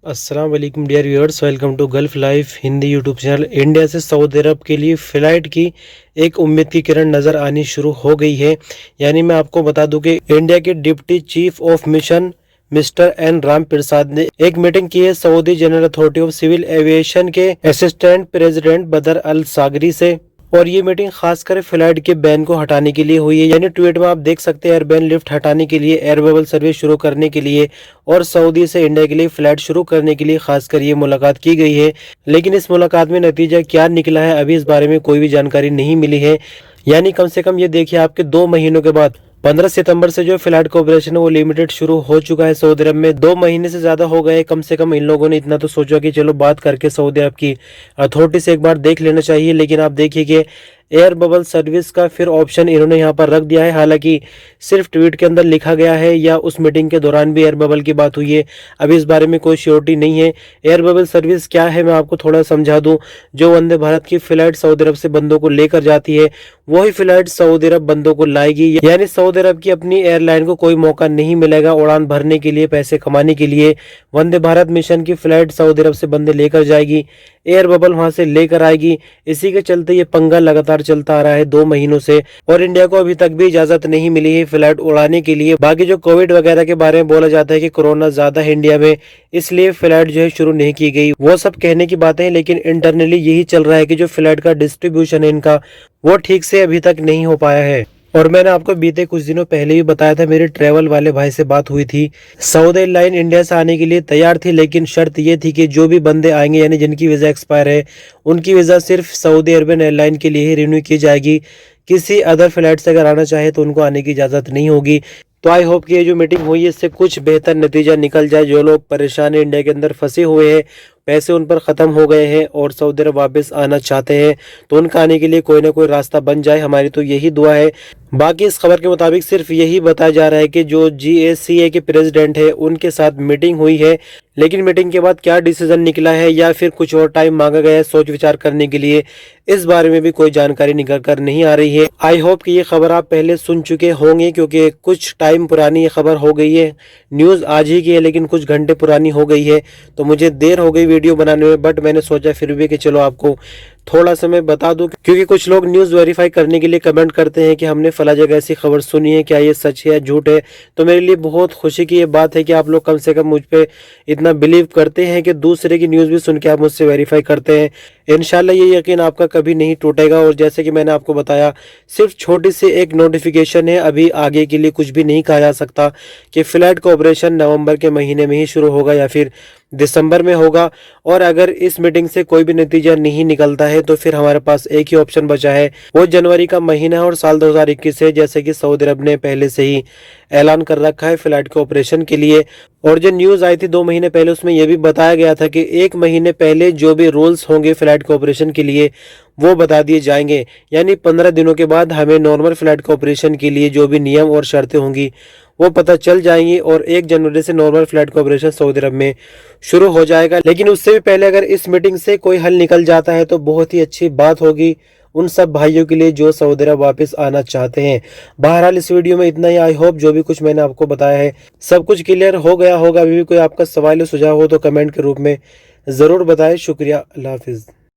अस्सलाम वालेकुम dear viewers, welcome to gulf life Hindi YouTube channel. India से सऊदी अरब के लिए फ़्लाइट की एक उम्मीद की किरण नज़र आनी शुरू हो गई है। यानी मैं आपको बता दूं कि इंडिया के deputy chief of mission mister N Ram Prasad ने एक मीटिंग की है Saudi general authority of civil aviation के असिस्टेंट प्रेसिडेंट बदर अल सागरी से। और ये मीटिंग खासकर फ्लाइट के बैन को हटाने के लिए हुई है। यानी ट्वीट में आप देख सकते हैं एयर बैन लिफ्ट हटाने के लिए, एयर बबल सर्विस शुरू करने के लिए और सऊदी से इंडिया के लिए फ्लाइट शुरू करने के लिए खासकर ये मुलाकात की गई है। लेकिन इस मुलाकात में नतीजा क्या निकला है अभी इस बारे में कोई भी जानकारी नहीं मिली है। यानी कम से कम ये देखिए, आपके 2 महीनों के बाद 15 सितंबर से जो फ्लाइट का ऑपरेशन है वो लिमिटेड शुरू हो चुका है सऊदी अरब में। 2 महीने से ज्यादा हो गए। कम से कम इन लोगों ने इतना तो सोचा कि चलो बात करके सऊदी अरब की अथॉरिटी से एक बार देख लेना चाहिए। लेकिन आप देखिए कि एयर बबल सर्विस का फिर ऑप्शन इन्होंने यहाँ पर रख दिया है। हालांकि सिर्फ ट्वीट के अंदर लिखा गया है या उस मीटिंग के दौरान भी एयर बबल की बात हुई है, अभी इस बारे में कोई श्योरिटी नहीं है। एयर बबल सर्विस क्या है मैं आपको थोड़ा समझा दूं। जो वंदे भारत की फ्लाइट सऊदी अरब से बंदों को लेकर जाती है वही फ्लाइट सऊदी अरब बंदों को लाएगी। यानी सऊदी अरब की अपनी एयरलाइन को कोई मौका नहीं मिलेगा उड़ान भरने के लिए, पैसे कमाने के लिए। वंदे भारत मिशन की फ्लाइट सऊदी अरब से बंदे लेकर जाएगी, एयर बबल वहां से लेकर आएगी। इसी के चलते ये पंगा लगातार चलता आ रहा है 2 महीनों से। और इंडिया को अभी तक भी इजाजत नहीं मिली है फ्लाइट उड़ाने के लिए। बाकी जो कोविड वगैरह के बारे में बोला जाता है कि कोरोना ज्यादा है इंडिया में, इसलिए फ्लाइट जो है शुरू नहीं की गई, वो सब कहने की बातें हैं। लेकिन इंटरनली यही चल रहा है कि जो फ्लाइट का डिस्ट्रीब्यूशन है इनका, वो ठीक से अभी तक नहीं हो पाया है। और मैंने आपको बीते कुछ दिनों पहले भी बताया था, मेरे ट्रेवल वाले भाई से बात हुई थी। सऊदी एयरलाइन इंडिया से आने के लिए तैयार थी, लेकिन शर्त ये थी कि जो भी बंदे आएंगे यानी जिनकी वीज़ा एक्सपायर है उनकी वीज़ा सिर्फ सऊदी अरबियन एयरलाइन के लिए ही रिन्यू की जाएगी। किसी अदर फ्लाइट से अगर आना चाहे तो उनको आने की इजाज़त नहीं होगी। तो आई होप कि ये जो मीटिंग हुई है इससे कुछ बेहतर नतीजा निकल जाए। जो लोग परेशान है, इंडिया के अंदर फंसे हुए हैं, पैसे उन पर ख़त्म हो गए हैं और सऊदी अरब वापस आना चाहते हैं, तो उनका आने के लिए कोई ना कोई रास्ता बन जाए। हमारी तो यही दुआ है। बाकी इस खबर के मुताबिक सिर्फ यही बताया जा रहा है कि जो GACA के प्रेसिडेंट है उनके साथ मीटिंग हुई है। लेकिन मीटिंग के बाद क्या डिसीजन निकला है या फिर कुछ और टाइम मांगा गया है सोच विचार करने के लिए, इस बारे में भी कोई जानकारी निकल कर नहीं आ रही है। आई होप कि ये खबर आप पहले सुन चुके होंगे, क्योंकि कुछ टाइम पुरानी ये खबर हो गई है। न्यूज़ आज ही की है लेकिन कुछ घंटे पुरानी हो गई है, तो मुझे देर हो गई वीडियो बनाने में। बट मैंने सोचा फिर भी कि चलो आपको थोड़ा सा मैं बता दूं, क्योंकि कुछ लोग न्यूज़ वेरीफाई करने के लिए कमेंट करते हैं कि हमने फला जगह ऐसी खबर सुनी है, क्या ये सच है या झूठ है। तो मेरे लिए बहुत खुशी की ये बात है कि आप लोग कम से कम मुझ पे इतना बिलीव करते हैं कि दूसरे की न्यूज़ भी सुन के आप मुझसे वेरीफाई करते हैं। इंशाल्लाह ये यकीन आपका कभी नहीं टूटेगा। और जैसे कि मैंने आपको बताया, सिर्फ छोटी सी एक नोटिफिकेशन है, अभी आगे के लिए कुछ भी नहीं कहा जा सकता कि फ्लाइट का ऑपरेशन नवंबर के महीने में ही शुरू होगा या फिर दिसंबर में होगा। और अगर इस मीटिंग से कोई भी नतीजा नहीं निकलता है तो फिर हमारे पास एक ही ऑप्शन बचा है, वो जनवरी का महीना है और साल 2021 है, जैसे कि सऊदी अरब ने पहले से ही ऐलान कर रखा है फ्लाइट के ऑपरेशन के लिए। और जो न्यूज़ आई थी 2 महीने पहले, उसमें यह भी बताया गया था कि 1 महीने पहले जो भी रूल्स होंगे फ्लाइट के ऑपरेशन के लिए वो बता दिए जाएंगे। यानी 15 दिनों के बाद हमें नॉर्मल फ्लाइट के ऑपरेशन के लिए जो भी नियम और शर्तें होंगी वो पता चल जाएंगी और 1 जनवरी से नॉर्मल फ्लाइट का ऑपरेशन सऊदी अरब में शुरू हो जाएगा। लेकिन उससे भी पहले अगर इस मीटिंग से कोई हल निकल जाता है तो बहुत ही अच्छी बात होगी उन सब भाइयों के लिए जो सऊदी अरब वापस आना चाहते हैं। बहरहाल इस वीडियो में इतना ही। आई होप जो भी कुछ मैंने आपको बताया है सब कुछ क्लियर हो गया होगा। अभी भी कोई आपका सवाल या सुझाव हो तो कमेंट के रूप में ज़रूर बताएं। शुक्रिया, अल्लाह हाफिज़।